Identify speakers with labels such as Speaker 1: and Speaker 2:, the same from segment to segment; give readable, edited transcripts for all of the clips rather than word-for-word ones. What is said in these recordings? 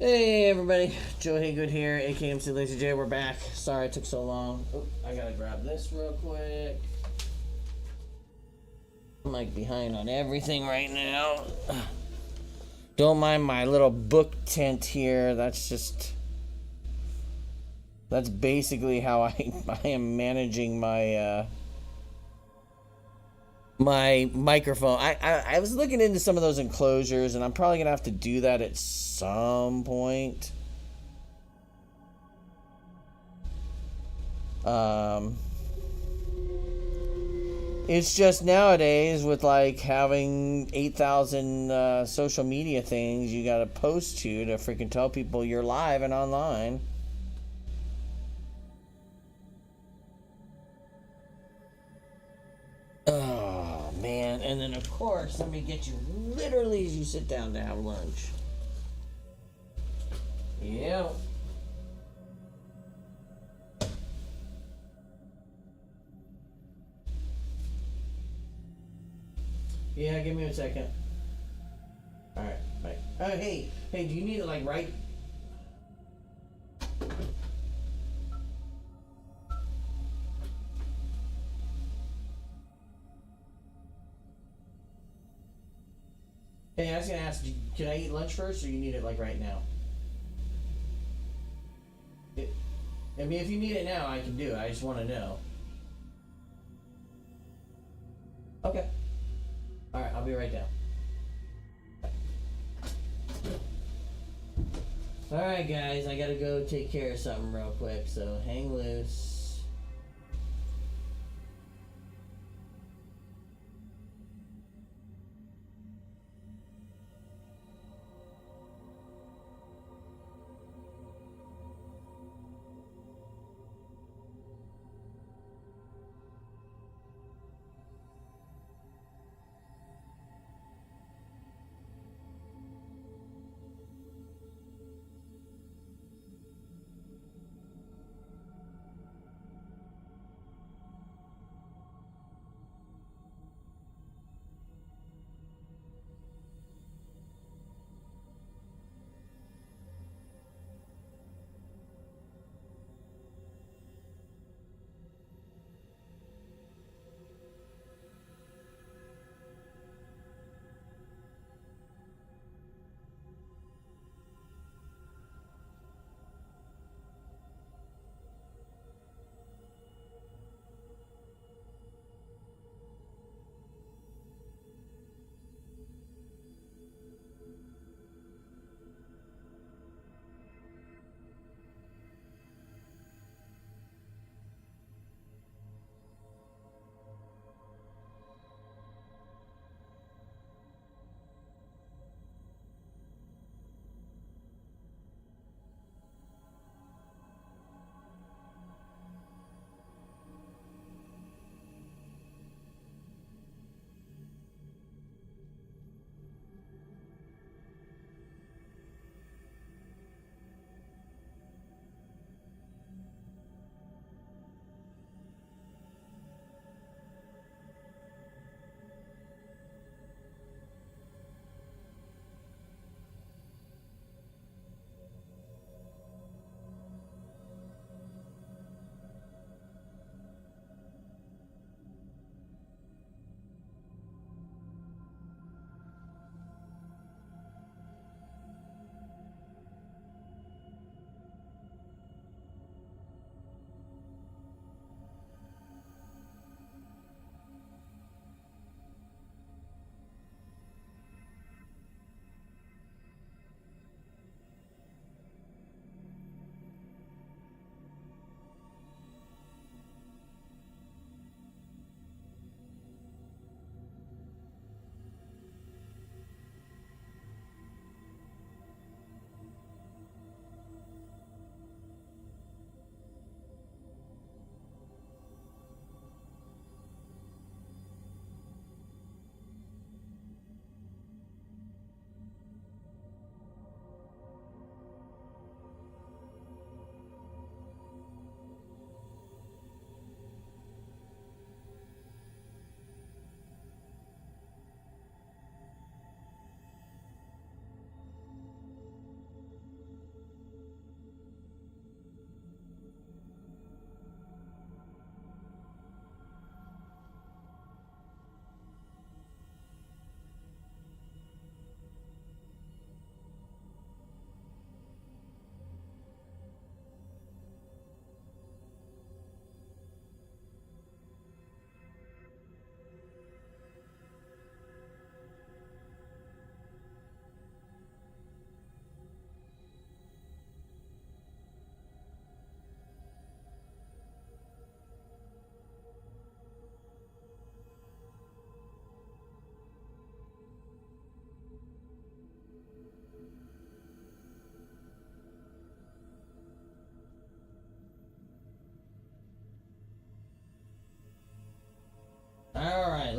Speaker 1: Hey everybody, Joe Haygood here, aka mclazyj. We're back. Sorry it took so long. Oh, I gotta grab this real quick. I'm like behind on everything right now. Don't mind my little book tent here. That's basically how I am managing my microphone. I was looking into some of those enclosures, and I'm probably gonna have to do that at some point. It's just nowadays with like having 8,000 social media things you gotta post to freaking tell people you're live and online. Oh man, and then of course let me get you literally as you sit down to have lunch. Yeah. Yeah, give me a second. Alright, bye. Hey, do you need it like right? Hey, I was gonna ask, can I eat lunch first or you need it like right now? I mean, if you need it now, I can do it. I just want to know. Okay. Alright, I'll be right down. Alright guys, I gotta go take care of something real quick, so hang loose.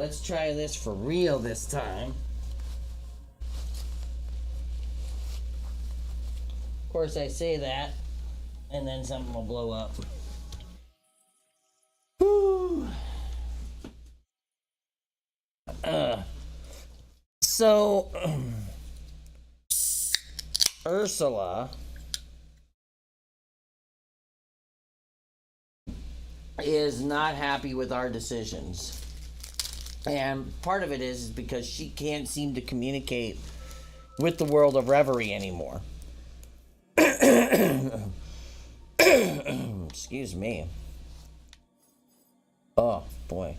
Speaker 1: let's try this for real this time. Of course, I say that, and then something will blow up. Whew. So, Ursula is not happy with our decisions. And part of it is because she can't seem to communicate with the world of reverie anymore. Excuse me. Oh, boy.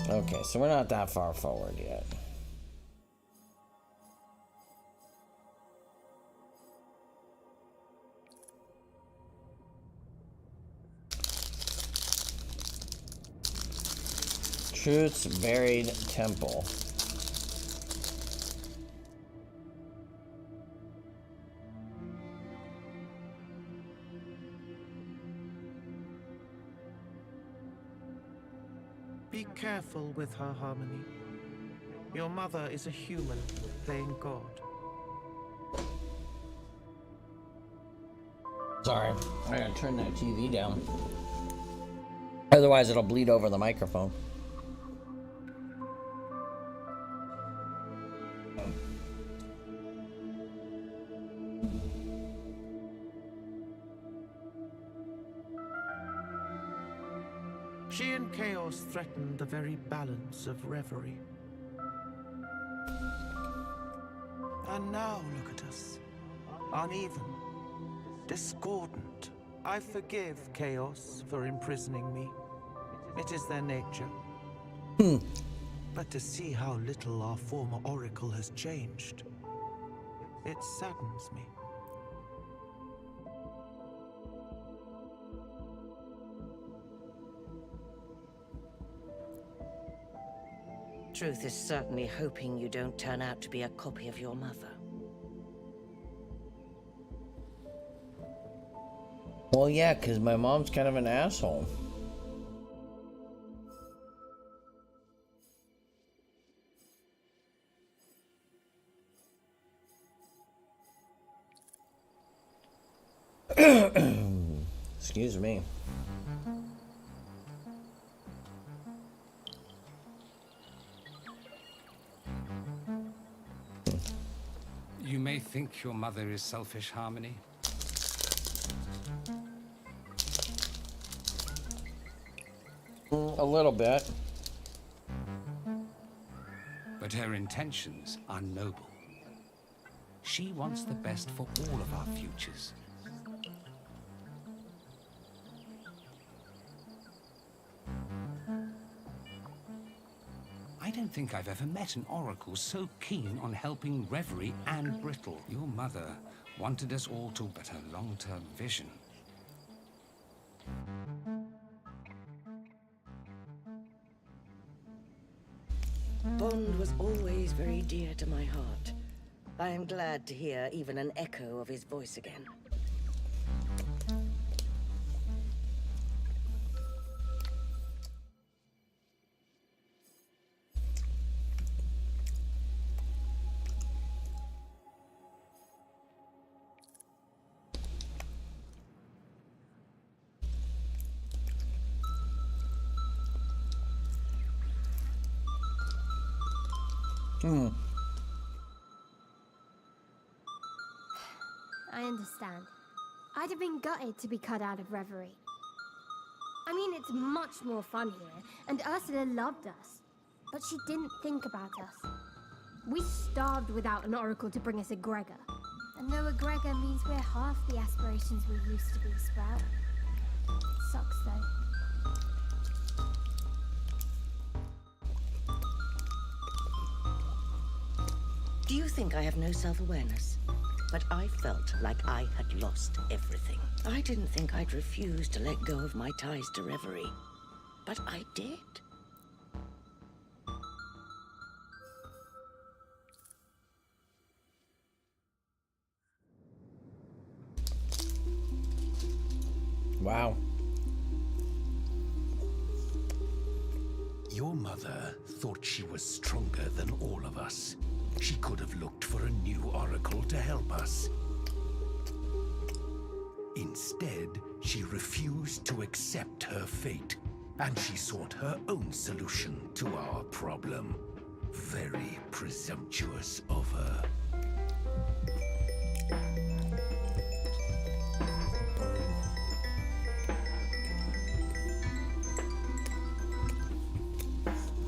Speaker 1: Okay, so we're not that far forward yet. Truth's Buried Temple.
Speaker 2: Be careful with her, Harmony. Your mother is a human playing God.
Speaker 1: Sorry, I gotta turn that TV down. Otherwise, it'll bleed over the microphone.
Speaker 2: She and chaos threaten the very balance of reverie. And now look at us. Uneven. Discordant. I forgive chaos for imprisoning me. It is their nature. But to see how little our former oracle has changed, it saddens me.
Speaker 3: Truth is certainly hoping you don't turn out to be a copy of your mother.
Speaker 1: Well, yeah, because my mom's kind of an asshole. Excuse me.
Speaker 4: You may think your mother is selfish, Harmony.
Speaker 1: A little bit.
Speaker 4: But her intentions are noble. She wants the best for all of our futures. I don't think I've ever met an oracle so keen on helping Reverie and Brittle. Your mother wanted us all to but her long-term vision.
Speaker 3: Bond was always very dear to my heart. I am glad to hear even an echo of his voice again.
Speaker 5: I understand. I'd have been gutted to be cut out of Reverie. I mean, it's much more fun here, and Ursula loved us. But she didn't think about us. We starved without an oracle to bring us a Gregor. And no Gregor means we're half the aspirations we used to be, Sprout. It sucks, though.
Speaker 3: Do you think I have no self-awareness? But I felt like I had lost everything. I didn't think I'd refuse to let go of my ties to Reverie. But I did.
Speaker 1: Wow.
Speaker 6: Your mother thought she was stronger than all of us. She could have looked for a new oracle to help us. Instead, she refused to accept her fate, and she sought her own solution to our problem. Very presumptuous of her.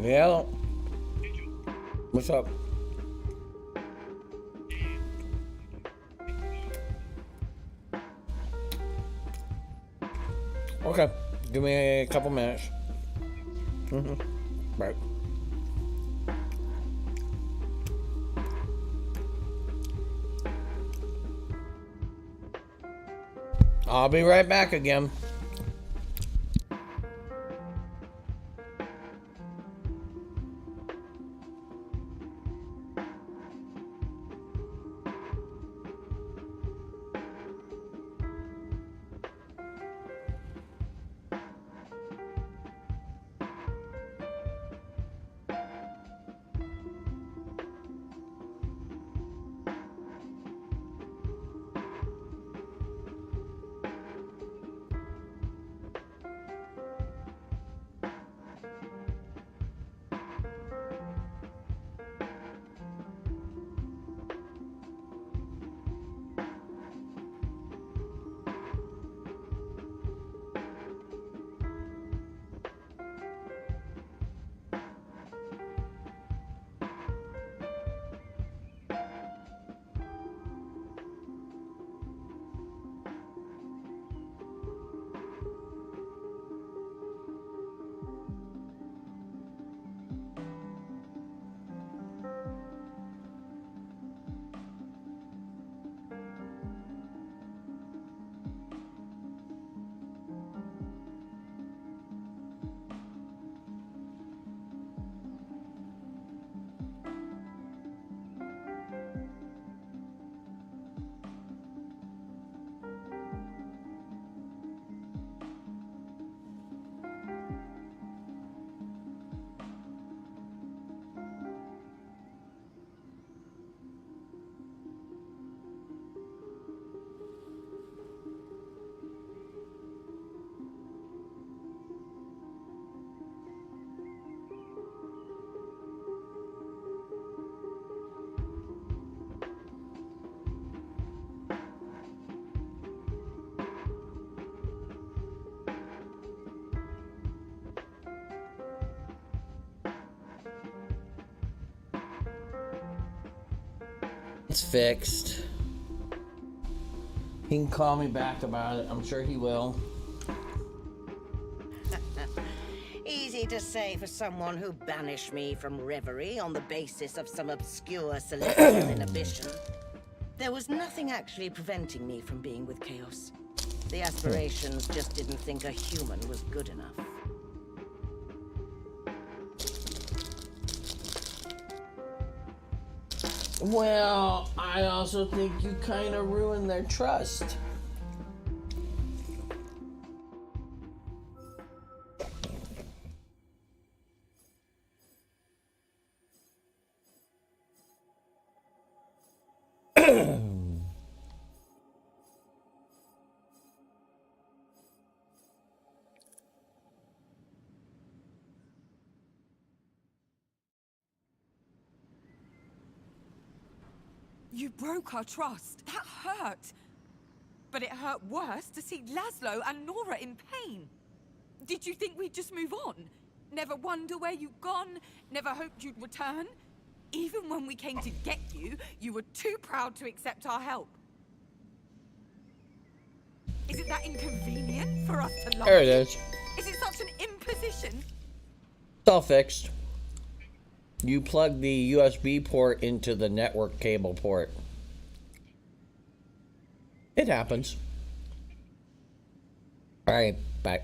Speaker 1: Yeah. What's up? Okay. Give me a couple minutes. Right. I'll be right back again. It's fixed. He can call me back about it. I'm sure he will.
Speaker 3: Easy to say for someone who banished me from Reverie on the basis of some obscure celestial inhibition. There was nothing actually preventing me from being with Chaos. The aspirations just didn't think a human was good enough.
Speaker 1: Well, I also think you kind of ruined their trust.
Speaker 7: You broke our trust. That hurt. But it hurt worse to see Laszlo and Nora in pain. Did you think we'd just move on? Never wonder where you'd gone? Never hoped you'd return? Even when we came to get you, you were too proud to accept our help. Is it that inconvenient for us to love
Speaker 1: There it
Speaker 7: you?
Speaker 1: is.
Speaker 7: Is it such an imposition?
Speaker 1: It's all fixed. You plug the USB port into the network cable port. It happens. All right, bye.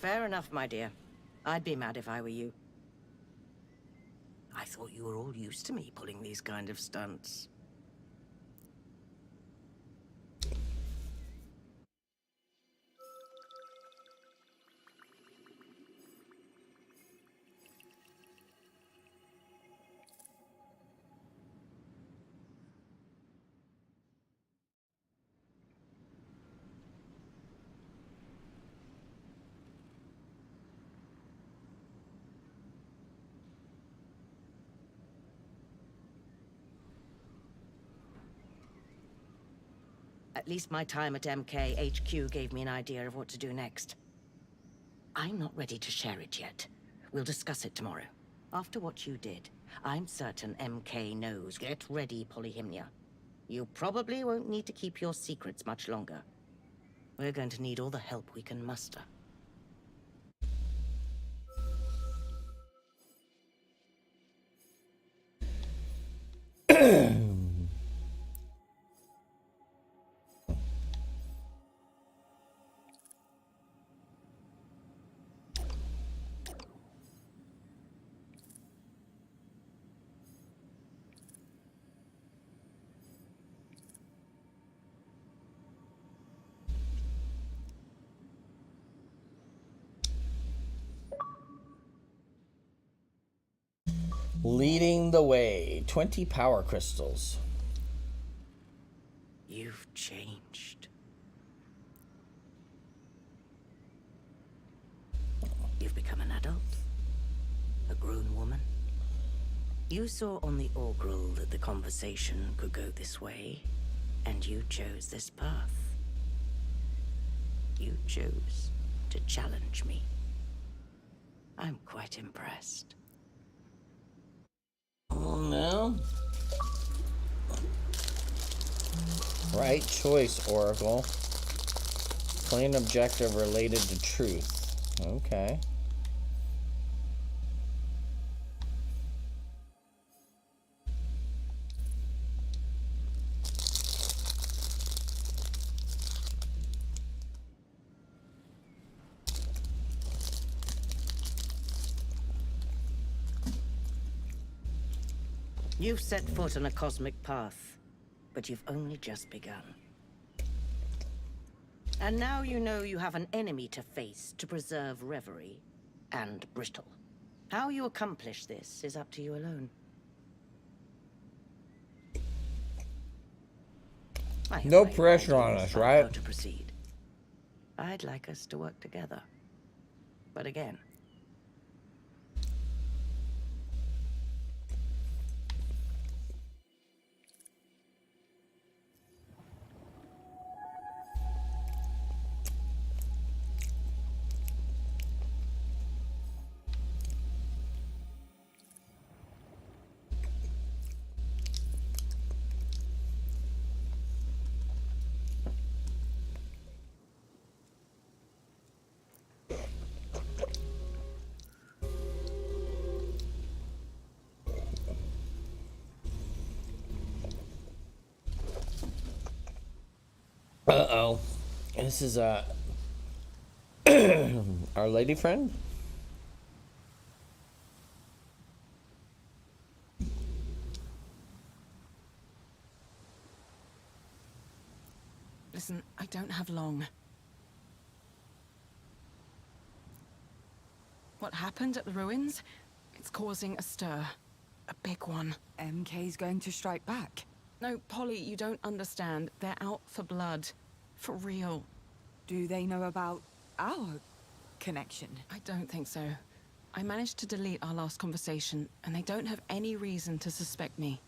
Speaker 3: Fair enough, my dear. I'd be mad if I were you. I thought you were all used to me pulling these kind of stunts. At least my time at MK HQ gave me an idea of what to do next. I'm not ready to share it yet. We'll discuss it tomorrow. After what you did, I'm certain MK knows. Get ready, Polyhymnia. You probably won't need to keep your secrets much longer. We're going to need all the help we can muster.
Speaker 1: Leading the way. 20 power crystals.
Speaker 3: You've changed. You've become an adult. A grown woman. You saw on the Orgrill that the conversation could go this way, and you chose this path. You chose to challenge me. I'm quite impressed.
Speaker 1: Oh, no. Right choice, Oracle. Plain objective related to truth. Okay.
Speaker 3: You've set foot on a cosmic path, but you've only just begun. And now you know you have an enemy to face to preserve Reverie and Brittle. How you accomplish this is up to you alone.
Speaker 1: No pressure on us, right?
Speaker 3: How to proceed. I'd like us to work together. But again,
Speaker 1: Uh-oh. This is Our Lady friend?
Speaker 7: Listen, I don't have long. What happened at the ruins? It's causing a stir. A big one.
Speaker 8: MK's going to strike back.
Speaker 7: No, Polly, you don't understand. They're out for blood. For real.
Speaker 8: Do they know about our connection?
Speaker 7: I don't think so. I managed to delete our last conversation, and they don't have any reason to suspect me.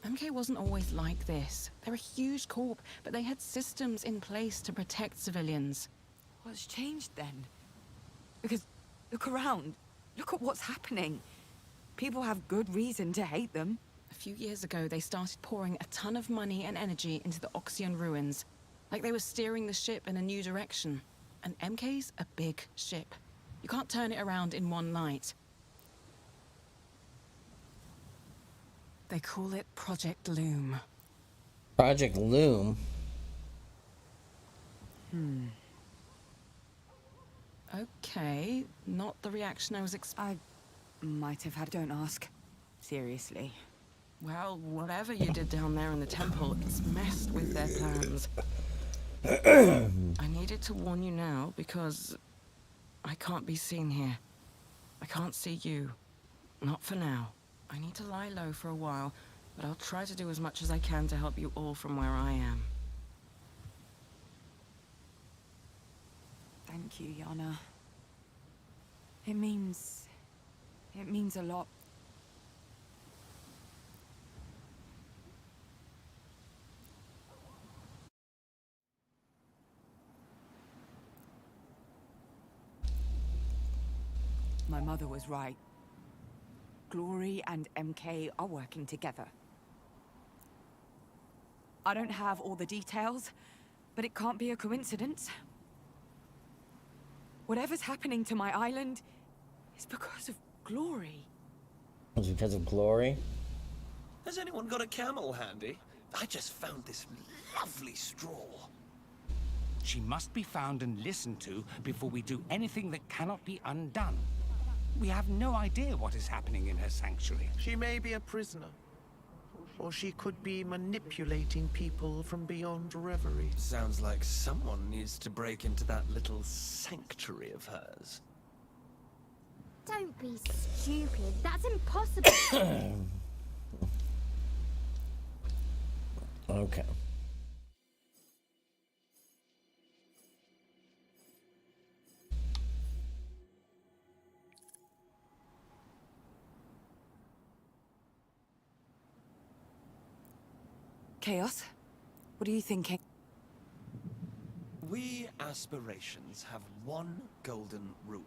Speaker 7: MK wasn't always like this. They're a huge corp, but they had systems in place to protect civilians.
Speaker 8: What's changed then? Because look around. Look at what's happening. People have good reason to hate them.
Speaker 7: A few years ago, they started pouring a ton of money and energy into the Oxyon ruins. Like they were steering the ship in a new direction. And MK's a big ship. You can't turn it around in one night. They call it Project Loom.
Speaker 1: Project Loom?
Speaker 9: Okay, not the reaction I was expecting.
Speaker 8: I might have had... Don't ask. Seriously.
Speaker 9: Well, whatever you did down there in the temple, it's messed with their plans. I needed to warn you now because I can't be seen here. I can't see you. Not for now. I need to lie low for a while, but I'll try to do as much as I can to help you all from where I am.
Speaker 8: Thank you, Yana. It means a lot. My mother was right. Glory and MK are working together. I don't have all the details, but it can't be a coincidence. Whatever's happening to my island is because of Glory.
Speaker 1: It's because of Glory?
Speaker 10: Has anyone got a camel handy? I just found this lovely straw.
Speaker 4: She must be found and listened to before we do anything that cannot be undone. We have no idea what is happening in her sanctuary.
Speaker 2: She may be a prisoner. Or she could be manipulating people from beyond Reverie.
Speaker 10: Sounds like someone needs to break into that little sanctuary of hers.
Speaker 5: Don't be stupid. That's impossible.
Speaker 1: Okay.
Speaker 8: Chaos? What are you thinking?
Speaker 10: We aspirations have one golden rule.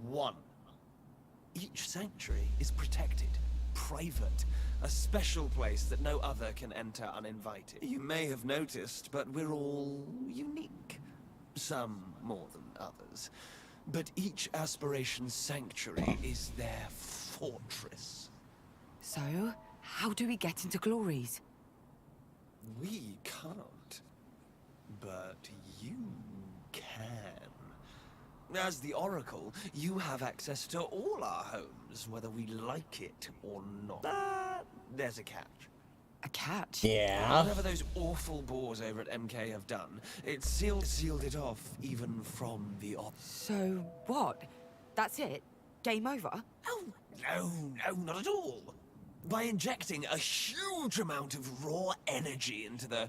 Speaker 10: One. Each sanctuary is protected, private, a special place that no other can enter uninvited. You may have noticed, but we're all unique. Some more than others. But each aspiration's sanctuary is their fortress.
Speaker 8: So, how do we get into Glory's?
Speaker 10: We can't. But you can. As the Oracle, you have access to all our homes, whether we like it or not. But there's a catch.
Speaker 8: A catch?
Speaker 1: Yeah.
Speaker 10: Whatever those awful boars over at MK have done, it sealed it off even from the op.
Speaker 8: So, what? That's it? Game over?
Speaker 10: Oh, no, not at all. By injecting a huge amount of raw energy into the,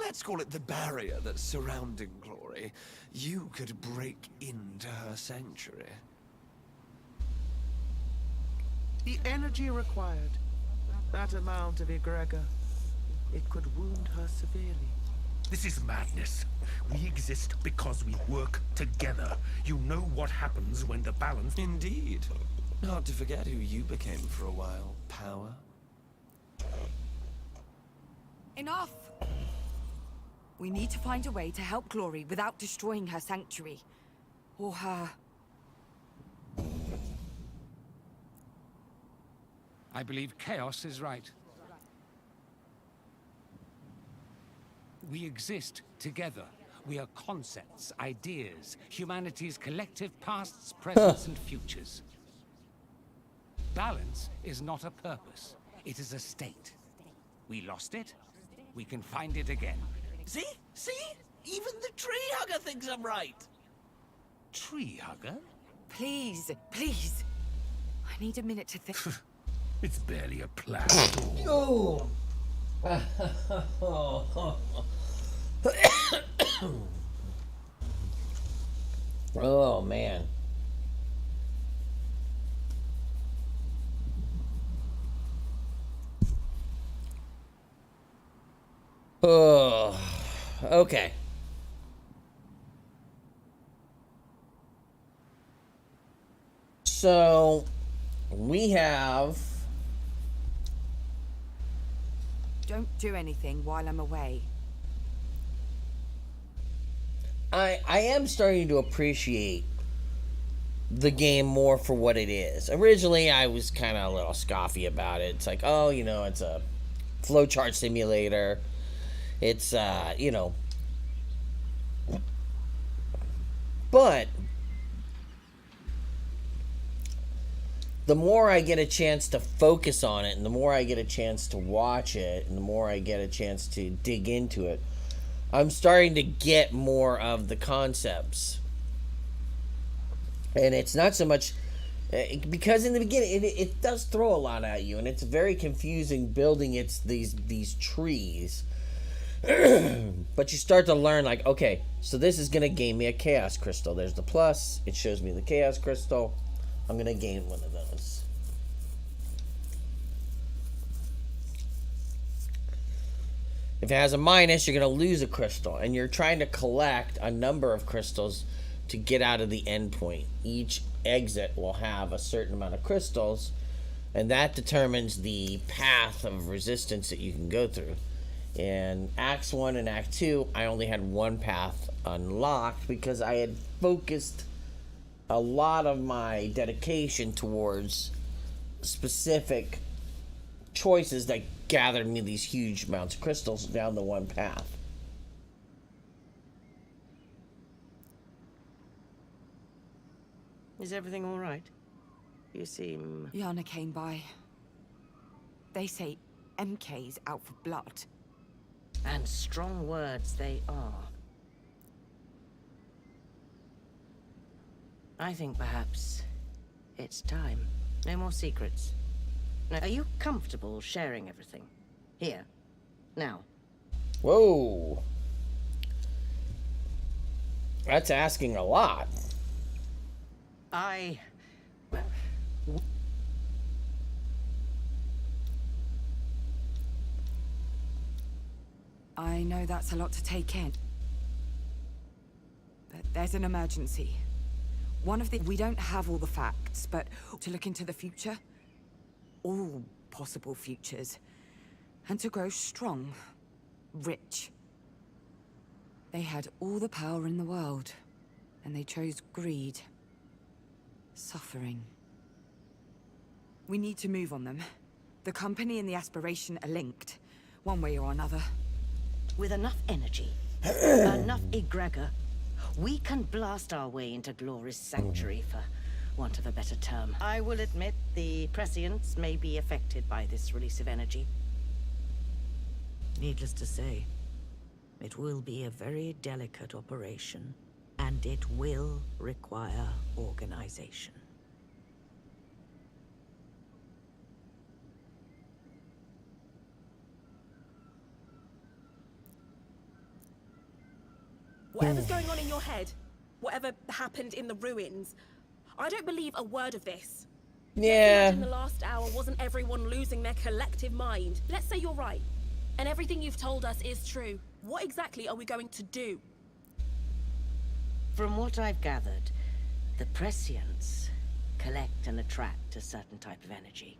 Speaker 10: let's call it the barrier that's surrounding Glory, you could break into her sanctuary.
Speaker 2: The energy required, that amount of egregor, it could wound her severely.
Speaker 6: This is madness. We exist because we work together. You know what happens when the balance...
Speaker 10: Indeed. Hard to forget who you became for a while. Power.
Speaker 8: Enough! We need to find a way to help Glory without destroying her sanctuary. Or her...
Speaker 4: I believe Chaos is right. We exist together. We are concepts, ideas, humanity's collective pasts, presents, and futures. Balance is not a purpose. It is a state. We lost it. We can find it again.
Speaker 10: See? Even the tree hugger thinks I'm right.
Speaker 4: Tree hugger?
Speaker 8: Please. I need a minute to think.
Speaker 6: It's barely a plan.
Speaker 1: Oh. Oh, man. Oh, okay. So, we have...
Speaker 8: Don't do anything while I'm away.
Speaker 1: I am starting to appreciate the game more for what it is. Originally, I was kind of a little scoffy about it. It's like, oh, you know, it's a flowchart simulator. It's, you know. But the more I get a chance to focus on it, and the more I get a chance to watch it, and the more I get a chance to dig into it, I'm starting to get more of the concepts. And it's not so much because in the beginning it does throw a lot at you, and it's very confusing building these trees. But you start to learn, like, okay, so this is gonna gain me a chaos crystal. There's the plus. It shows me the chaos crystal. I'm gonna gain one of those. If it has a minus, you're gonna lose a crystal, and you're trying to collect a number of crystals to get out of the end point. Each exit will have a certain amount of crystals, and that determines the path of resistance that you can go through. In Acts 1 and Act 2, I only had one path unlocked because I had focused a lot of my dedication towards specific choices that gathered me these huge amounts of crystals down the one path.
Speaker 3: Is everything all right? You seem...
Speaker 8: Yana came by. They say MK's out for blood.
Speaker 3: And strong words they are. I think perhaps it's time. No more secrets. Now, are you comfortable sharing everything? Here. Now.
Speaker 1: Whoa. That's asking a lot.
Speaker 3: I
Speaker 8: know that's a lot to take in. But there's an emergency. We don't have all the facts, but to look into the future, all possible futures, and to grow strong, rich. They had all the power in the world, and they chose greed, suffering. We need to move on them. The company and the aspiration are linked, one way or another.
Speaker 3: with enough energy, enough egregor, we can blast our way into Glory's sanctuary, for want of a better term. I will admit the prescience may be affected by this release of energy. Needless to say, it will be a very delicate operation, and it will require organization.
Speaker 11: Whatever's going on in your head, whatever happened in the ruins, I don't believe a word of this.
Speaker 1: Yeah.
Speaker 11: Let's imagine the last hour wasn't everyone losing their collective mind. Let's say you're right, and everything you've told us is true. What exactly are we going to do?
Speaker 3: From what I've gathered, the prescients collect and attract a certain type of energy.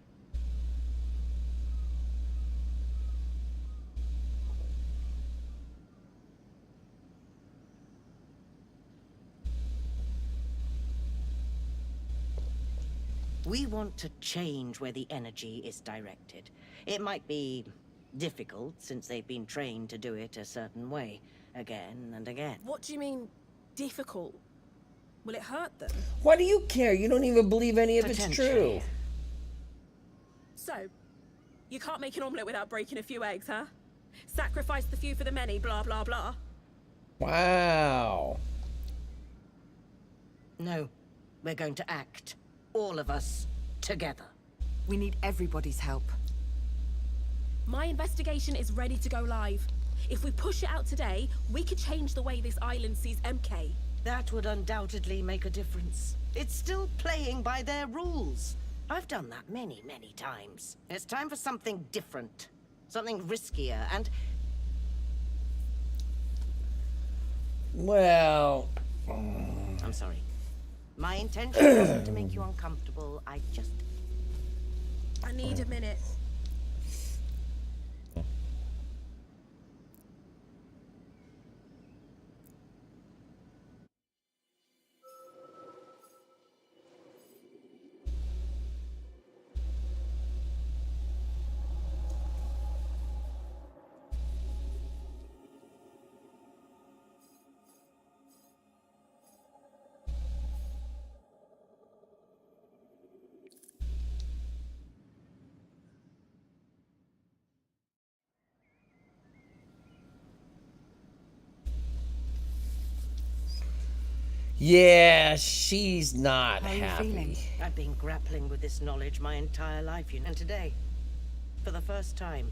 Speaker 3: We want to change where the energy is directed. It might be difficult, since they've been trained to do it a certain way, again and again.
Speaker 11: What do you mean, difficult? Will it hurt them?
Speaker 1: Why do you care? You don't even believe any of it's true.
Speaker 11: So, you can't make an omelette without breaking a few eggs, huh? Sacrifice the few for the many, blah, blah, blah.
Speaker 1: Wow.
Speaker 3: No, we're going to act. All of us, together.
Speaker 8: We need everybody's help.
Speaker 11: My investigation is ready to go live. If we push it out today, we could change the way this island sees MK.
Speaker 3: That would undoubtedly make a difference. It's still playing by their rules. I've done that many, many times. It's time for something different. Something riskier, and...
Speaker 1: Well...
Speaker 3: I'm sorry. My intention wasn't to make you uncomfortable. I
Speaker 11: need a minute.
Speaker 1: Yeah, she's not
Speaker 8: How are you
Speaker 1: happy.
Speaker 8: feeling?
Speaker 3: I've been grappling with this knowledge my entire life, and today, for the first time,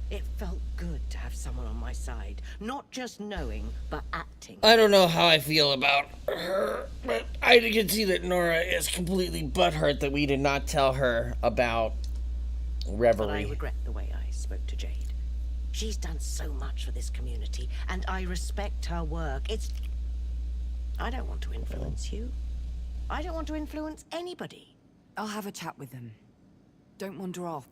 Speaker 3: it felt good to have someone on my side. Not just knowing, but acting.
Speaker 1: I don't know how I feel about her, but I can see that Nora is completely butthurt that we did not tell her about Reverie.
Speaker 3: But I regret the way I spoke to Jade. She's done so much for this community, and I respect her work. I don't want to influence you. I don't want to influence anybody.
Speaker 8: I'll have a chat with them. Don't wander off.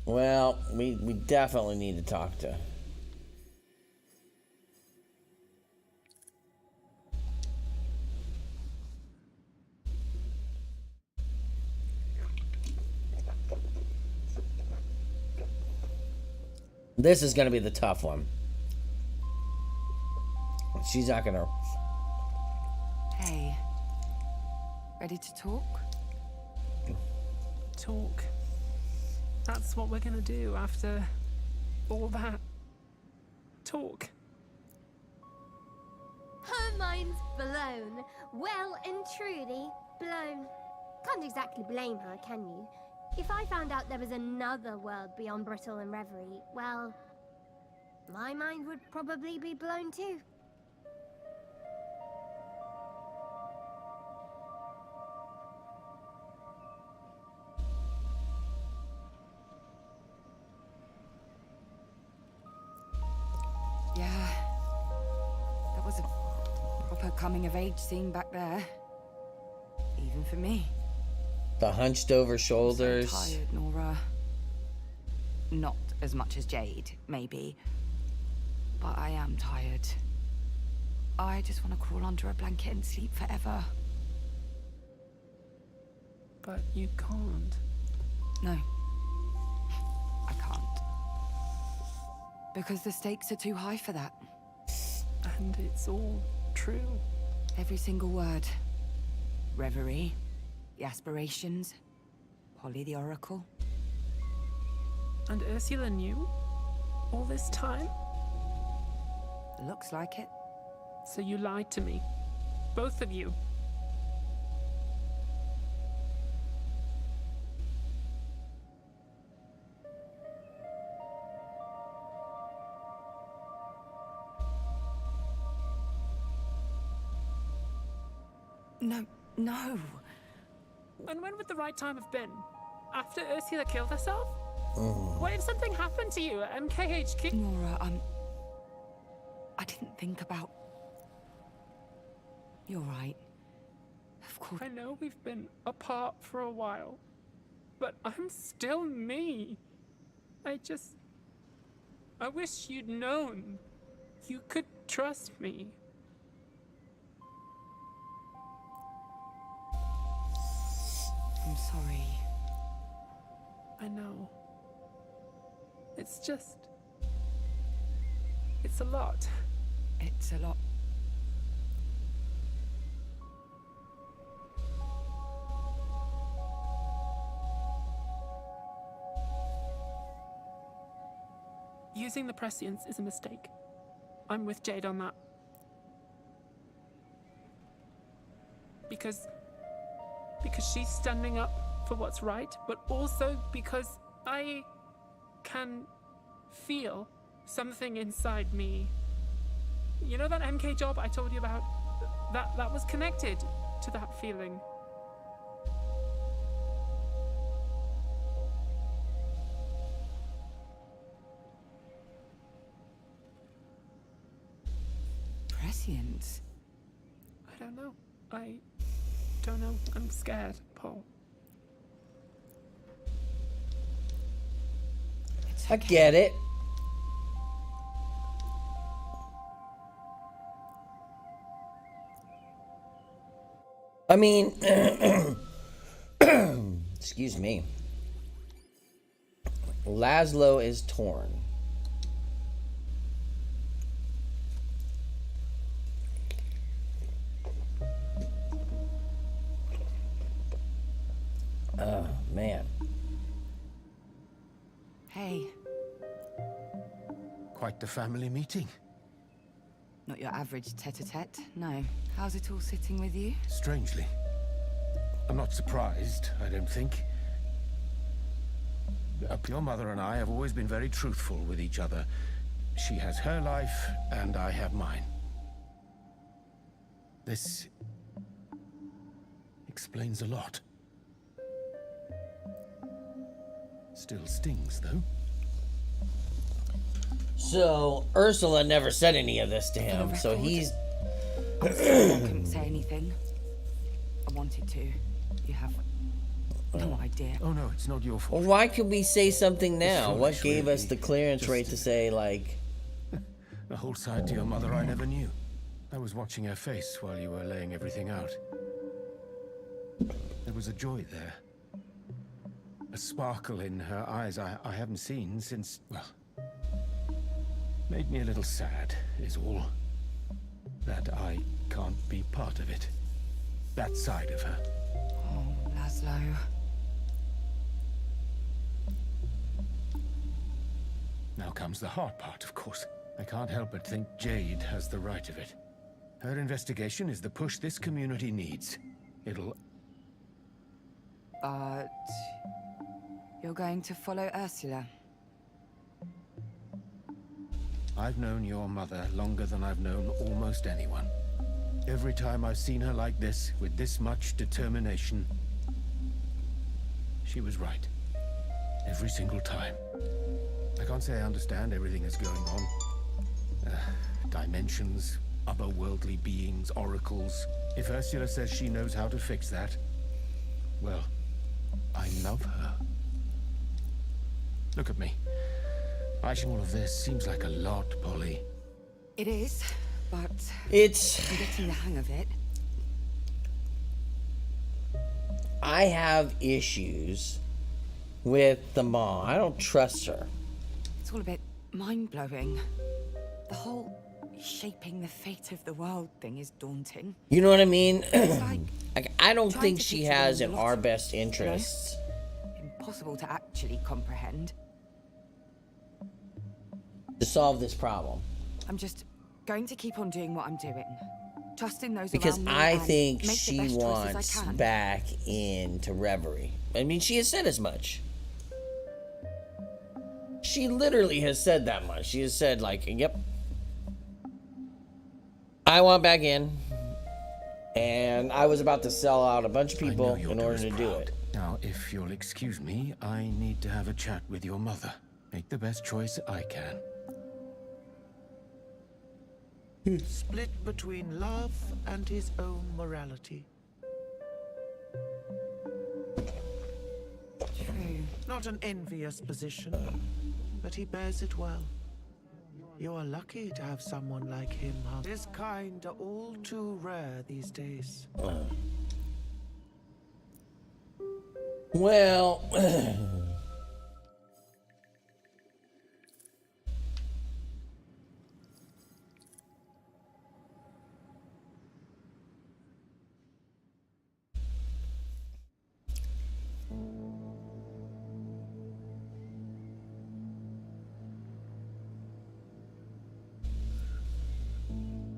Speaker 1: Well, we definitely need to talk to. This is going to be the tough one. She's not going to...
Speaker 8: Hey. Ready to talk?
Speaker 12: Talk. That's what we're gonna do after all that. Talk.
Speaker 5: Her mind's blown. Well and truly blown. Can't exactly blame her, can you? If I found out there was another world beyond Brittle and Reverie, well, my mind would probably be blown too.
Speaker 8: Yeah. That was a proper coming-of-age scene back there. Even for me.
Speaker 1: The hunched over
Speaker 8: I'm
Speaker 1: shoulders.
Speaker 8: so tired, Nora. Not as much as Jade, maybe. But I am tired. I just want to crawl under a blanket and sleep forever.
Speaker 12: But you can't.
Speaker 8: No. I can't. Because the stakes are too high for that.
Speaker 12: And it's all true.
Speaker 8: Every single word. Reverie, the aspirations, Polly the Oracle.
Speaker 12: And Ursula knew? All this time?
Speaker 8: Looks like it.
Speaker 12: So you lied to me. Both of you.
Speaker 8: No.
Speaker 12: And when would the right time have been? After Ursula killed herself? What if something happened to you at MKHQ?
Speaker 8: Nora, I didn't think about... You're right. Of course.
Speaker 12: I know we've been apart for a while, but I'm still me. I wish you'd known. You could trust me.
Speaker 8: I'm sorry.
Speaker 12: I know. It's a lot.
Speaker 8: It's a lot.
Speaker 12: Using the prescience is a mistake. I'm with Jade on that. Because she's standing up for what's right, but also because I can feel something inside me. You know that MK job I told you about? That was connected to that feeling.
Speaker 8: Prescience?
Speaker 12: I don't know. I don't know. I'm scared, Paul.
Speaker 8: It's
Speaker 1: I
Speaker 8: okay.
Speaker 1: get it. I mean, excuse me. Laszlo is torn. Oh, man.
Speaker 8: Hey.
Speaker 6: Quite the family meeting.
Speaker 8: Not your average tete-a-tete, no. How's it all sitting with you?
Speaker 6: Strangely. I'm not surprised, I don't think. Your mother and I have always been very truthful with each other. She has her life, and I have mine. This explains a lot. Still stings, though.
Speaker 1: So, Ursula never said any of this to him, so he's...
Speaker 8: I couldn't say anything. I wanted to. You have no idea.
Speaker 6: Oh no, it's not your fault.
Speaker 1: Well, why could we say something now?
Speaker 6: It's
Speaker 1: What
Speaker 6: foolish,
Speaker 1: gave us
Speaker 6: really.
Speaker 1: the clearance
Speaker 6: Just-
Speaker 1: rate to say, like...
Speaker 6: A whole side to your mother I never knew. I was watching her face while you were laying everything out. There was a joy there. A sparkle in her eyes I haven't seen since, well... Made me a little sad, is all. That I can't be part of it. That side of her.
Speaker 8: Oh, Laszlo.
Speaker 6: Now comes the hard part, of course. I can't help but think Jade has the right of it. Her investigation is the push this community needs. It'll...
Speaker 8: But... You're going to follow Ursula?
Speaker 6: I've known your mother longer than I've known almost anyone. Every time I've seen her like this, with this much determination, she was right. Every single time. I can't say I understand everything that's going on. Dimensions, otherworldly beings, oracles. If Ursula says she knows how to fix that, well, I love her. Look at me. All of this seems like a lot, Polly.
Speaker 8: It is, but...
Speaker 1: It's...
Speaker 8: I'm getting the hang of it.
Speaker 1: I have issues with the mom. I don't trust her.
Speaker 8: It's all a bit mind-blowing. The whole shaping the fate of the world thing is daunting.
Speaker 1: You know what I mean?
Speaker 8: Like
Speaker 1: I don't
Speaker 8: trying
Speaker 1: think
Speaker 8: to
Speaker 1: she
Speaker 8: picture
Speaker 1: has
Speaker 8: the
Speaker 1: in
Speaker 8: lot
Speaker 1: our
Speaker 8: of-
Speaker 1: best interests.
Speaker 8: Impossible to actually comprehend.
Speaker 1: To solve this problem.
Speaker 8: I'm just going to keep on doing what I'm doing. Trusting those
Speaker 1: Because
Speaker 8: around me
Speaker 1: I
Speaker 8: and
Speaker 1: think
Speaker 8: make the
Speaker 1: she
Speaker 8: best choices I
Speaker 1: wants
Speaker 8: can.
Speaker 1: back into Reverie. I mean, she has said as much. She literally has said that much. She has said, like, yep. I want back in. And I was about to sell out a bunch of people in order to do it.
Speaker 6: Now, if you'll excuse me, I need to have a chat with your mother. Make the best choice I can.
Speaker 2: Split between love and his own morality.
Speaker 8: True.
Speaker 2: Not an envious position, but he bears it well. You are lucky to have someone like him, huh? His kind are all too rare these days.
Speaker 1: Well...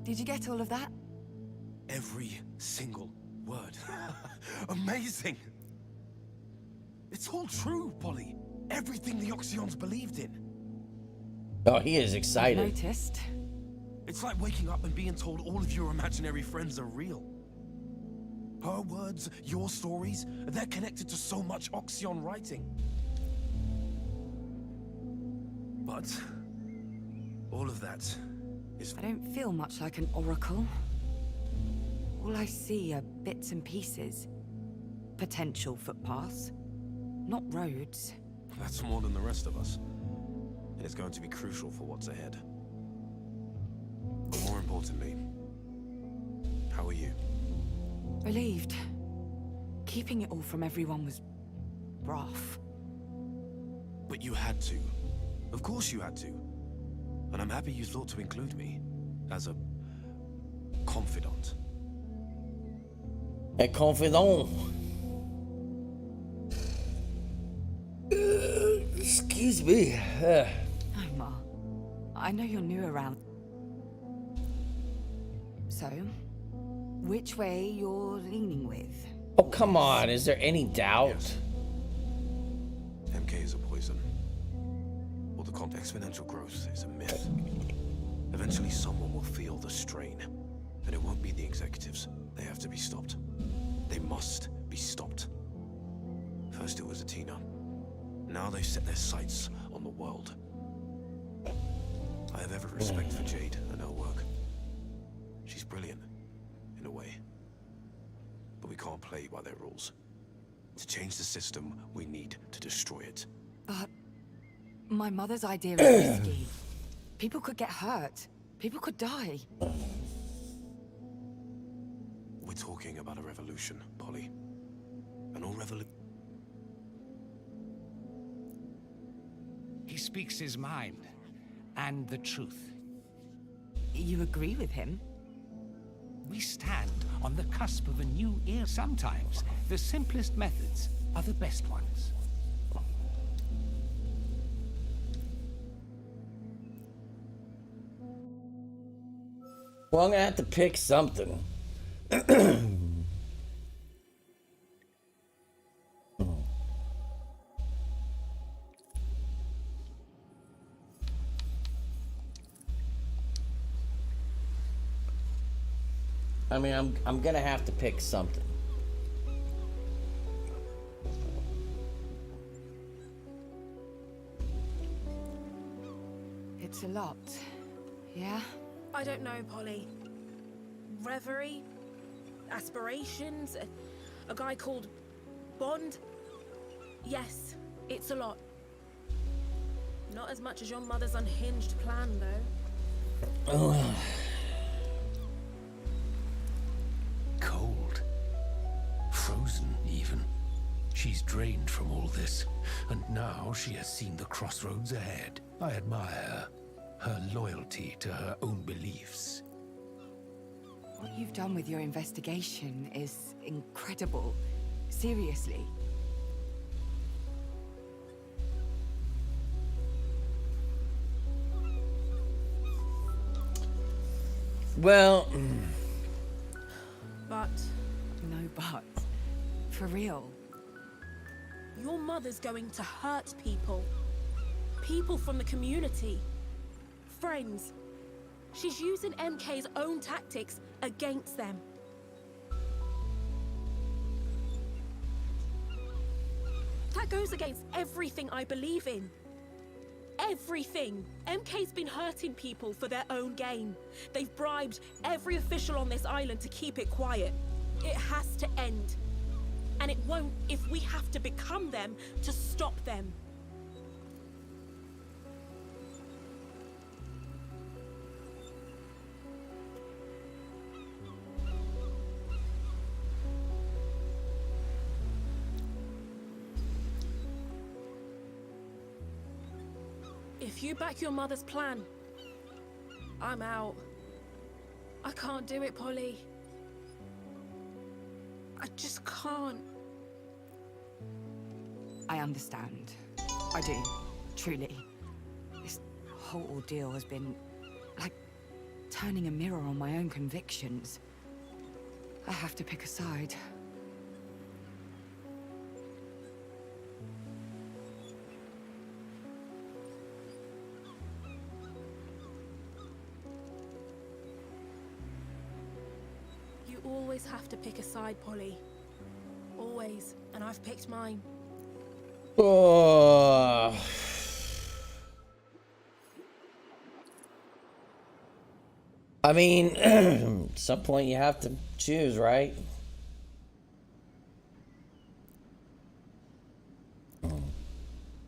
Speaker 8: Did you get all of that?
Speaker 10: Every single word. Amazing! It's all true, Polly. Everything the Oxyons believed in.
Speaker 1: Oh, he is excited.
Speaker 8: Noticed.
Speaker 10: It's like waking up and being told all of your imaginary friends are real. Her words, your stories, they're connected to so much Oxyon writing. But all of that is...
Speaker 8: I don't feel much like an oracle. All I see are bits and pieces. Potential footpaths, not roads.
Speaker 10: That's more than the rest of us. And it's going to be crucial for what's ahead. But more importantly, how are you?
Speaker 8: Relieved. Keeping it all from everyone was rough.
Speaker 10: But you had to. Of course you had to. And I'm happy you thought to include me as a confidant.
Speaker 1: A confidant. Excuse me.
Speaker 8: No, Ma. I know you're new around. So, which way you're leaning with?
Speaker 1: Oh, come on. Is there any doubt?
Speaker 13: Yes. MK is a poison. Or the exponential growth is a myth. Eventually someone will feel the strain. And it won't be the executives. They have to be stopped. They must be stopped. First it was Athena. Now they've set their sights on the world. I have every respect for Jade and her work. She's brilliant, in a way. But we can't play by their rules. To change the system, we need to destroy it.
Speaker 8: But my mother's idea is risky. People could get hurt. People could die.
Speaker 13: We're talking about a revolution, Polly. An all revolution.
Speaker 4: He speaks his mind, and the truth.
Speaker 8: You agree with him?
Speaker 4: We stand on the cusp of a new era. Sometimes the simplest methods are the best ones.
Speaker 1: Well, I'm gonna have to pick something. I mean, I'm gonna have to pick something.
Speaker 8: It's a lot. Yeah?
Speaker 11: I don't know, Polly. Reverie, aspirations, a guy called Bond. Yes, it's a lot. Not as much as your mother's unhinged plan, though.
Speaker 6: Cold. Frozen, even. She's drained from all this, and now she has seen the crossroads ahead. I admire her loyalty to her own beliefs.
Speaker 8: What you've done with your investigation is incredible. Seriously.
Speaker 1: Well...
Speaker 11: But...
Speaker 8: No but. For real.
Speaker 11: Your mother's going to hurt people. People from the community. Friends. She's using MK's own tactics against them. That goes against everything I believe in. Everything. MK's been hurting people for their own gain. They've bribed every official on this island to keep it quiet. It has to end. And it won't if we have to become them to stop them. If you back your mother's plan, I'm out. I can't do it, Polly. I just can't.
Speaker 8: I understand. I do. Truly. This whole ordeal has been like turning a mirror on my own convictions. I have to pick a side.
Speaker 11: You always have to pick a side, Polly. Always. And I've picked mine.
Speaker 1: I mean, at some point you have to choose, right?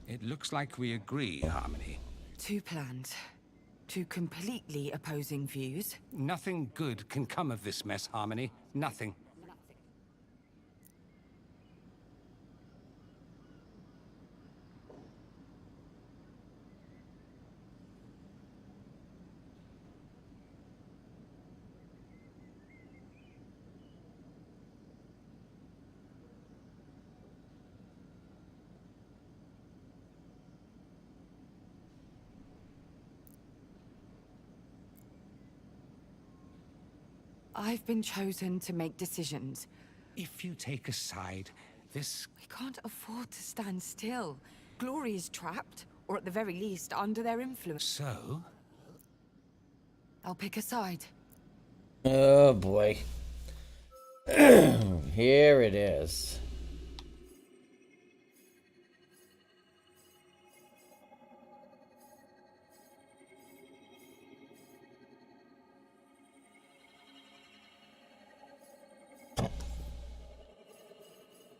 Speaker 4: It looks like we agree, Harmony.
Speaker 8: Two plans. Two completely opposing views.
Speaker 4: Nothing good can come of this mess, Harmony. Nothing.
Speaker 8: I've been chosen to make decisions.
Speaker 4: If you take a side, this...
Speaker 8: We can't afford to stand still. Glory is trapped, or at the very least, under their influence.
Speaker 4: So?
Speaker 8: I'll pick a side.
Speaker 1: Oh boy. Here it is.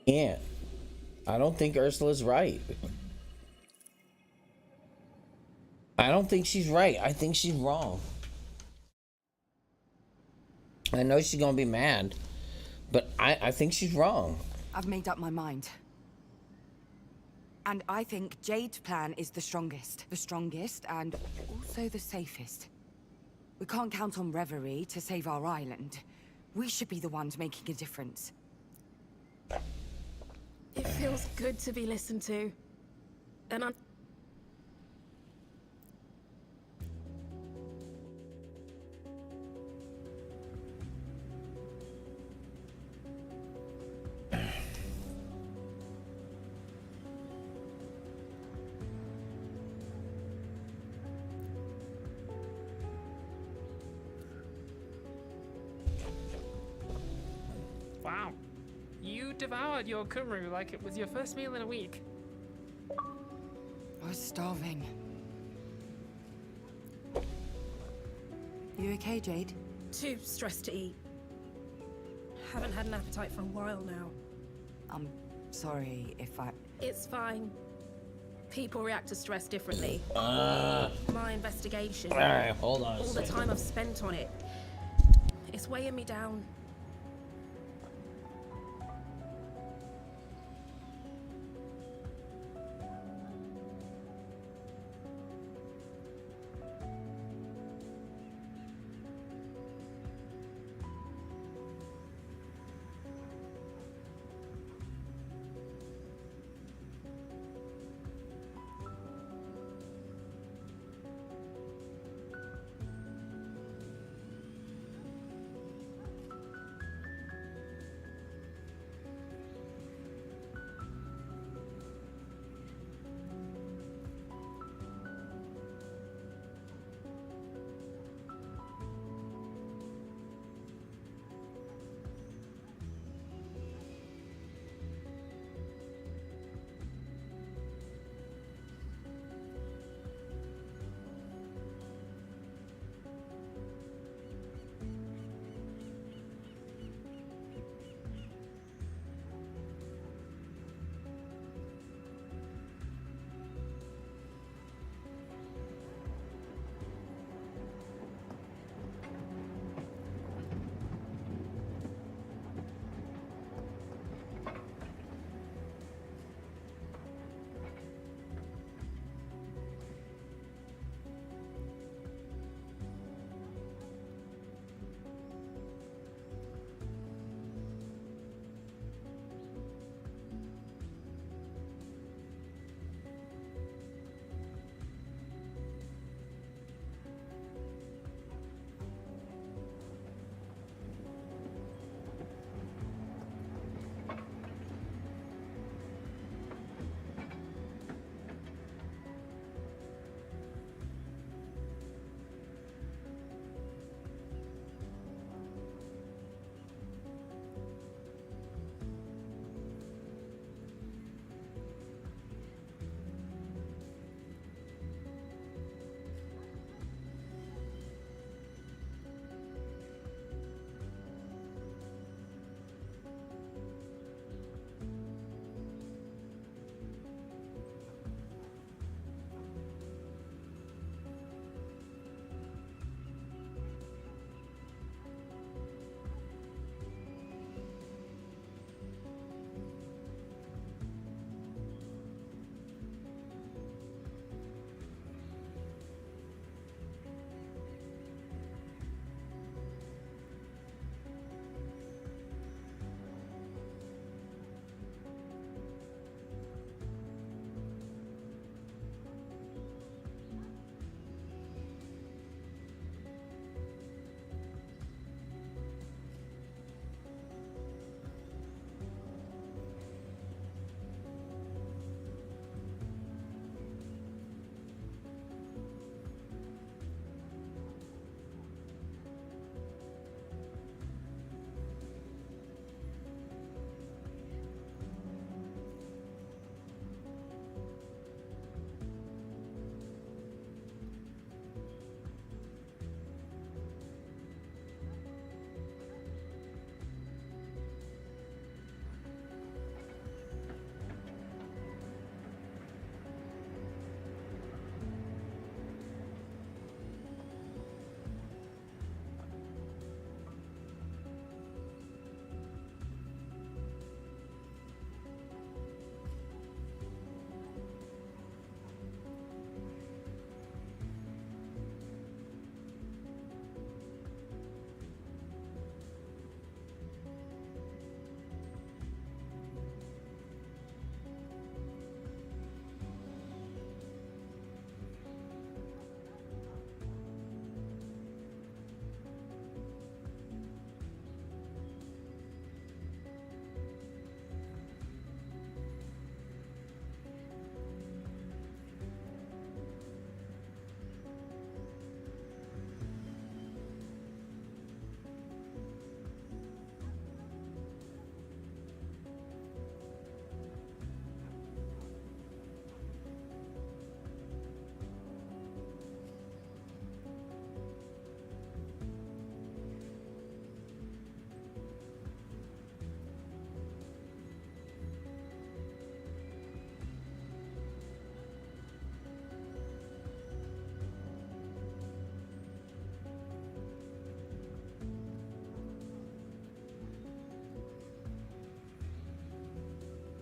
Speaker 1: Yeah. I don't think Ursula's right. I don't think she's right. I think she's wrong. I know she's gonna be mad, but I think she's wrong.
Speaker 8: I've made up my mind. And I think Jade's plan is the strongest. The strongest and also the safest. We can't count on Reverie to save our island. We should be the ones making a difference.
Speaker 11: It feels good to be listened to. And I'm...
Speaker 12: Wow. You devoured your kuru like it was your first meal in a week.
Speaker 8: I was starving. You okay, Jade?
Speaker 11: too stressed to eat. Haven't had an appetite for a while now.
Speaker 8: I'm sorry if I...
Speaker 11: It's fine. People react to stress differently. My investigation.
Speaker 1: Alright, hold on a
Speaker 11: All the
Speaker 1: second.
Speaker 11: time I've spent on it. It's weighing me down.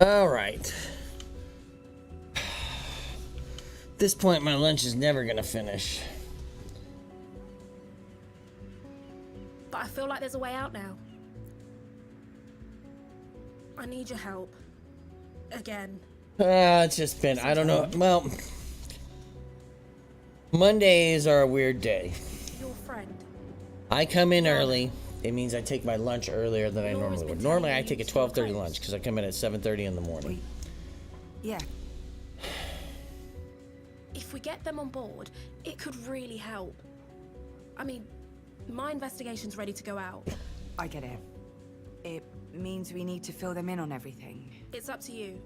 Speaker 1: All right. At this point, my lunch is never gonna finish.
Speaker 11: But I feel like there's a way out now. I need your help. Again.
Speaker 1: It's just been, I don't know. Well, Mondays are a weird day.
Speaker 11: Your friend.
Speaker 1: I come in early. It means I take my lunch earlier than I normally would. Normally, I take a 12:30 lunch because I come in at 7:30 in the morning.
Speaker 8: Yeah.
Speaker 11: If we get them on board, it could really help. I mean, my investigation's ready to go out.
Speaker 8: I get it. It means we need to fill them in on everything.
Speaker 11: It's up to you.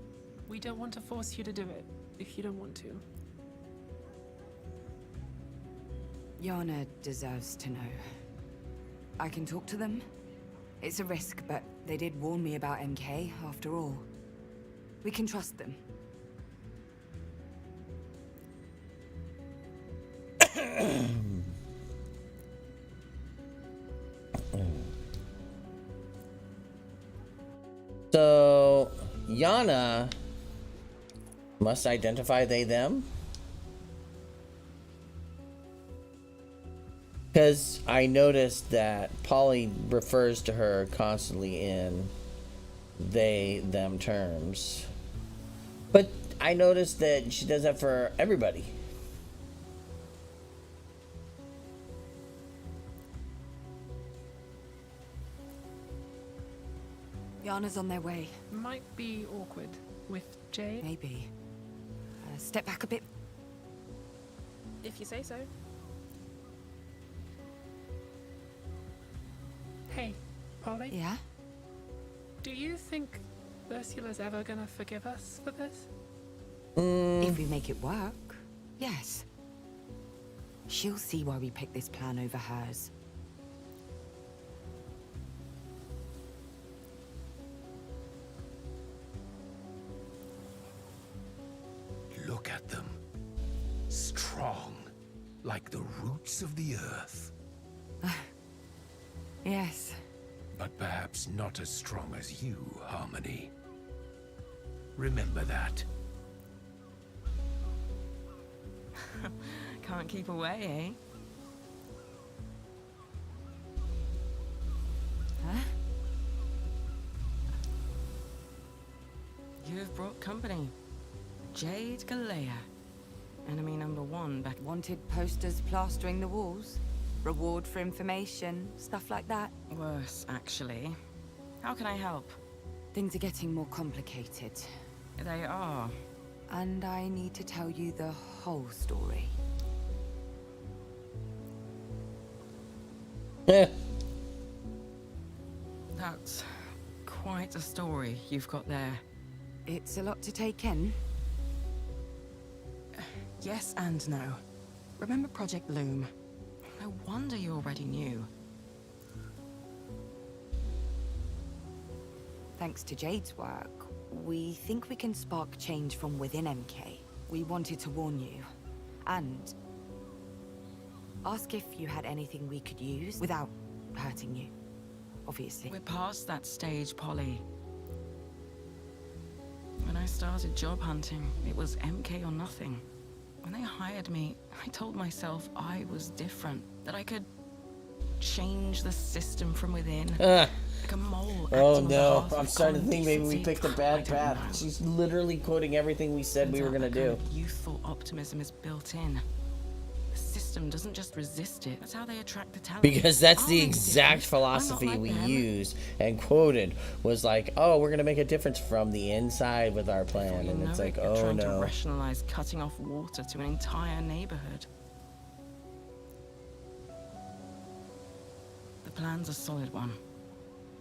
Speaker 12: We don't want to force you to do it if you don't want to.
Speaker 8: Yana deserves to know. I can talk to them. It's a risk, but they did warn me about MK, after all. We can trust them.
Speaker 1: So, Yana must identify they, them? Because I noticed that Polly refers to her constantly in they, them terms. But I noticed that she does that for everybody.
Speaker 8: Yana's on their way.
Speaker 12: Might be awkward with Jade.
Speaker 8: Maybe. Step back a bit.
Speaker 11: If you say so.
Speaker 12: Hey, Polly?
Speaker 8: Yeah?
Speaker 12: Do you think Ursula's ever gonna forgive us for this?
Speaker 8: If we make it work, yes. She'll see why we picked this plan over hers.
Speaker 6: Look at them. Strong, like the roots of the earth.
Speaker 8: Yes.
Speaker 6: But perhaps not as strong as you, Harmony. Remember that.
Speaker 9: Can't keep away, eh?
Speaker 8: Huh?
Speaker 9: You've brought company. Jade Galea. Enemy number one back.
Speaker 8: Wanted posters plastering the walls? Reward for information, stuff like that?
Speaker 9: Worse, actually. How can I help?
Speaker 8: Things are getting more complicated.
Speaker 9: They are.
Speaker 8: And I need to tell you the whole story.
Speaker 9: That's quite a story you've got there.
Speaker 8: It's a lot to take in.
Speaker 9: Yes and no. Remember Project Loom? No wonder you already knew.
Speaker 8: Thanks to Jade's work, we think we can spark change from within MK. We wanted to warn you, and ask if you had anything we could use without hurting you, obviously.
Speaker 9: We're past that stage, Polly. When I started job hunting, it was MK or nothing. When they hired me, I told myself I was different, that I could change the system from within. Like a mole.
Speaker 1: Oh no, I'm starting to think maybe we picked a bad path. She's literally quoting everything we said we were gonna do.
Speaker 9: Youthful optimism is built in. The system doesn't just resist it. That's how they attract the talent.
Speaker 1: Because that's the
Speaker 9: I'll make a
Speaker 1: exact
Speaker 9: difference.
Speaker 1: philosophy
Speaker 9: I'm not
Speaker 1: we
Speaker 9: like them.
Speaker 1: used and quoted was like, oh, we're gonna make a difference from the inside with our plan,
Speaker 9: You
Speaker 1: and
Speaker 9: know
Speaker 1: it's
Speaker 9: it,
Speaker 1: like,
Speaker 9: you're
Speaker 1: oh
Speaker 9: trying to
Speaker 1: no.
Speaker 9: rationalize cutting off water to an entire neighborhood. The plan's a solid one,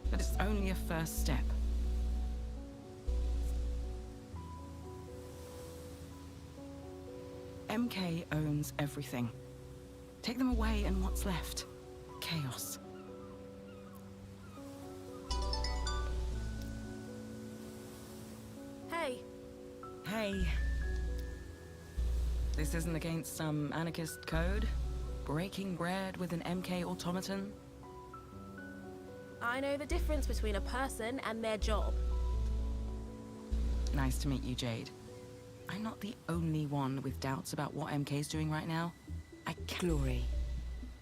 Speaker 9: but it's only a first step. MK owns everything. Take them away and what's left? Chaos.
Speaker 11: Hey.
Speaker 9: Hey. This isn't against some anarchist code? Breaking bread with an MK automaton?
Speaker 11: I know the difference between a person and their job.
Speaker 9: Nice to meet you, Jade. I'm not the only one with doubts about what MK's doing right now.
Speaker 8: Glory.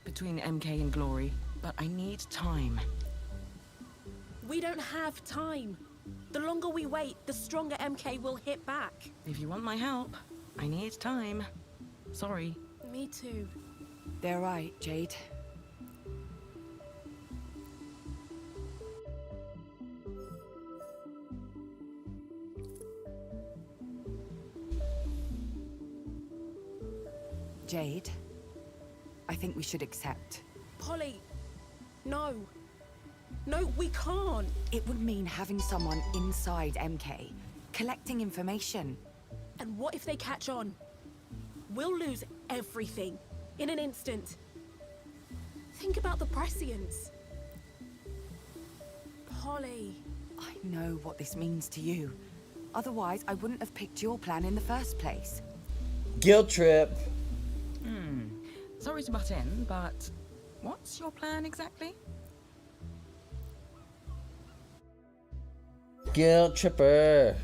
Speaker 9: Between MK and Glory, but I need time.
Speaker 11: We don't have time. The longer we wait, the stronger MK will hit back.
Speaker 9: If you want my help, I need time. Sorry.
Speaker 11: Me too.
Speaker 8: They're right, Jade. Jade, I think we should accept.
Speaker 11: Polly, no. No, we can't.
Speaker 8: It would mean having someone inside MK, collecting information.
Speaker 11: And what if they catch on? We'll lose everything in an instant. Think about the prescience. Polly.
Speaker 8: I know what this means to you. Otherwise, I wouldn't have picked your plan in the first place.
Speaker 1: Guilt trip.
Speaker 9: Sorry to butt in, but what's your plan exactly?
Speaker 1: Guilt tripper.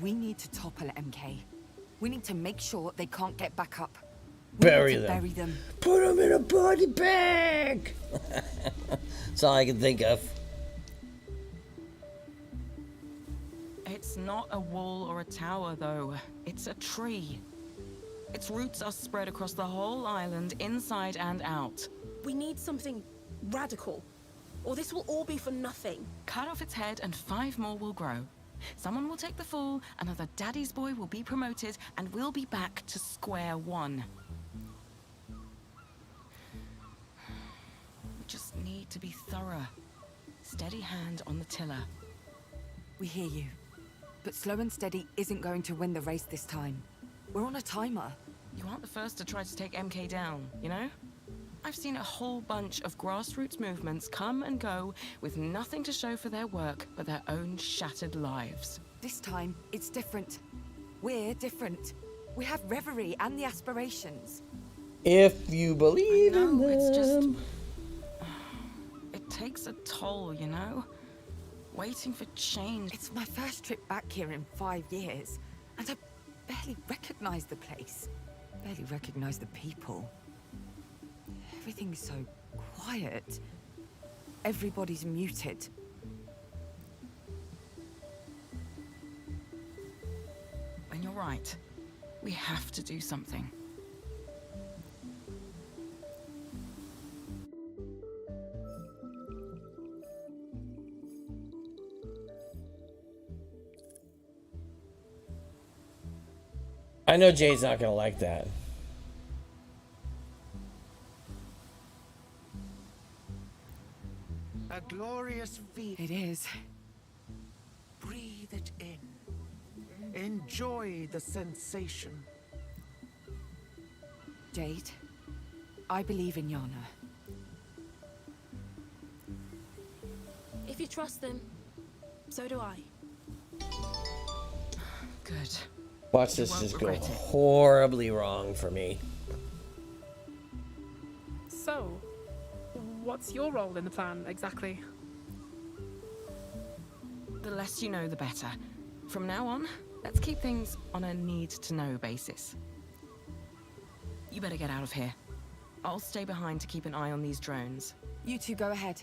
Speaker 8: We need to topple MK. We need to make sure they can't get back up.
Speaker 1: Bury them.
Speaker 8: Bury them.
Speaker 1: Put them in a body bag. That's all I can think of.
Speaker 9: It's not a wall or a tower, though. It's a tree. Its roots are spread across the whole island, inside and out.
Speaker 11: We need something radical, or this will all be for nothing.
Speaker 9: Cut off its head and 5 more will grow. Someone will take the fall, another daddy's boy will be promoted, and we'll be back to square one. We just need to be thorough. Steady hand on the tiller.
Speaker 8: We hear you. But slow and steady isn't going to win the race this time. We're on a timer.
Speaker 9: You aren't the first to try to take MK down, you know? I've seen a whole bunch of grassroots movements come and go with nothing to show for their work but their own shattered lives.
Speaker 8: This time, it's different. We're different. We have Reverie and the aspirations.
Speaker 1: If you believe in them.
Speaker 9: It's just... It takes a toll, you know? Waiting for change.
Speaker 8: It's my first trip back here in 5 years, and I barely recognize the place. Barely recognize the people. Everything's so quiet. Everybody's muted.
Speaker 9: And you're right. We have to do something.
Speaker 1: I know Jade's not gonna like that.
Speaker 2: A glorious feat.
Speaker 8: It is.
Speaker 2: Breathe it in. Enjoy the sensation.
Speaker 8: Jade, I believe in Yana.
Speaker 11: If you trust them, so do I.
Speaker 9: Good.
Speaker 1: Watch this just go horribly wrong for me.
Speaker 12: So, what's your role in the plan exactly?
Speaker 9: The less you know, the better. From now on, let's keep things on a need-to-know basis. You better get out of here. I'll stay behind to keep an eye on these drones.
Speaker 8: You two go ahead.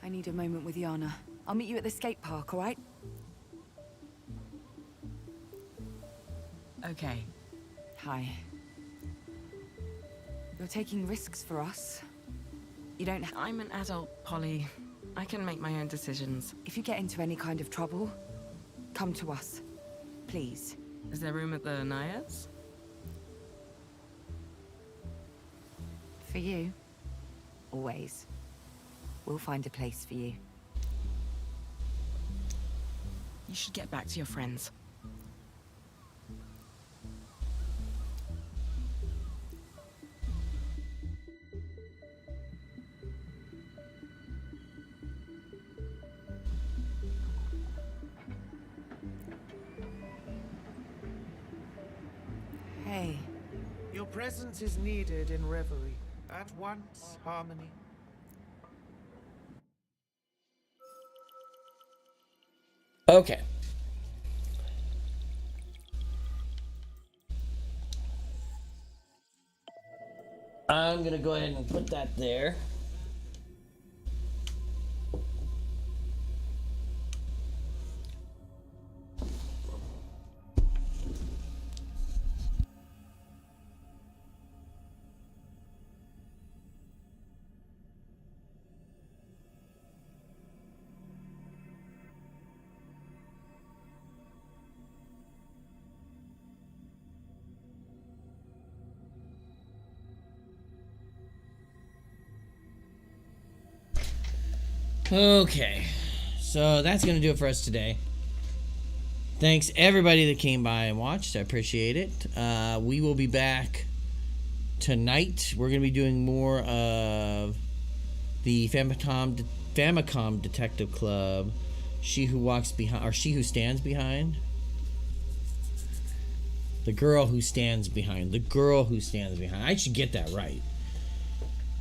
Speaker 8: I need a moment with Yana. I'll meet you at the skate park, all right?
Speaker 9: Okay.
Speaker 8: Hi. You're taking risks for us. You don't
Speaker 9: I'm an adult, Polly. I can make my own decisions.
Speaker 8: If you get into any kind of trouble, come to us. Please.
Speaker 9: Is there room at the Naiads?
Speaker 8: For you. Always. We'll find a place for you.
Speaker 9: You should get back to your friends.
Speaker 8: Hey.
Speaker 2: Your presence is needed in Reverie. At once, Harmony.
Speaker 1: Okay. I'm gonna go ahead and put that there. Okay, so that's going to do it for us today. Thanks everybody that came by and watched. I appreciate it. We will be back tonight. We're going to be doing more of the Famicom Detective Club. She Who Walks Behind, or She Who Stands Behind. The Girl Who Stands Behind. The Girl Who Stands Behind. I should get that right.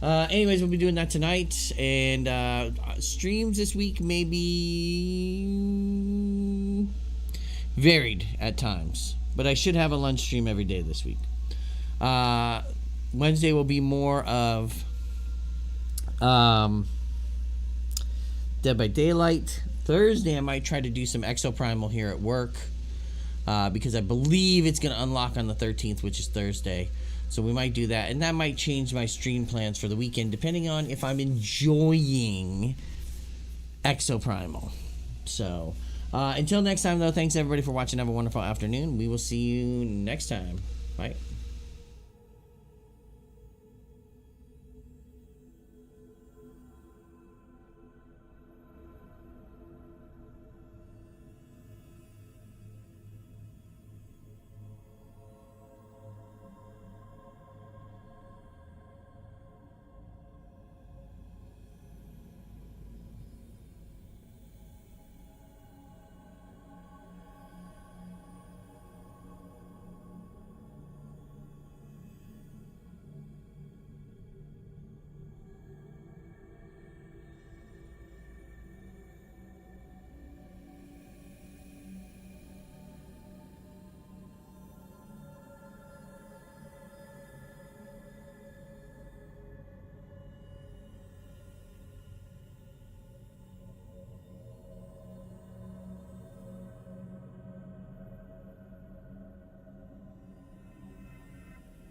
Speaker 1: Anyways, we'll be doing that tonight, and streams this week may be varied at times, but I should have a lunch stream every day this week. Wednesday will be more of Dead by Daylight. Thursday I might try to do some Exoprimal here at work, because I believe it's going to unlock on the 13th, which is Thursday. So we might do that, and that might change my stream plans for the weekend, depending on if I'm enjoying Exoprimal. So, until next time, though, thanks everybody for watching. Have a wonderful afternoon. We will see you next time. Bye.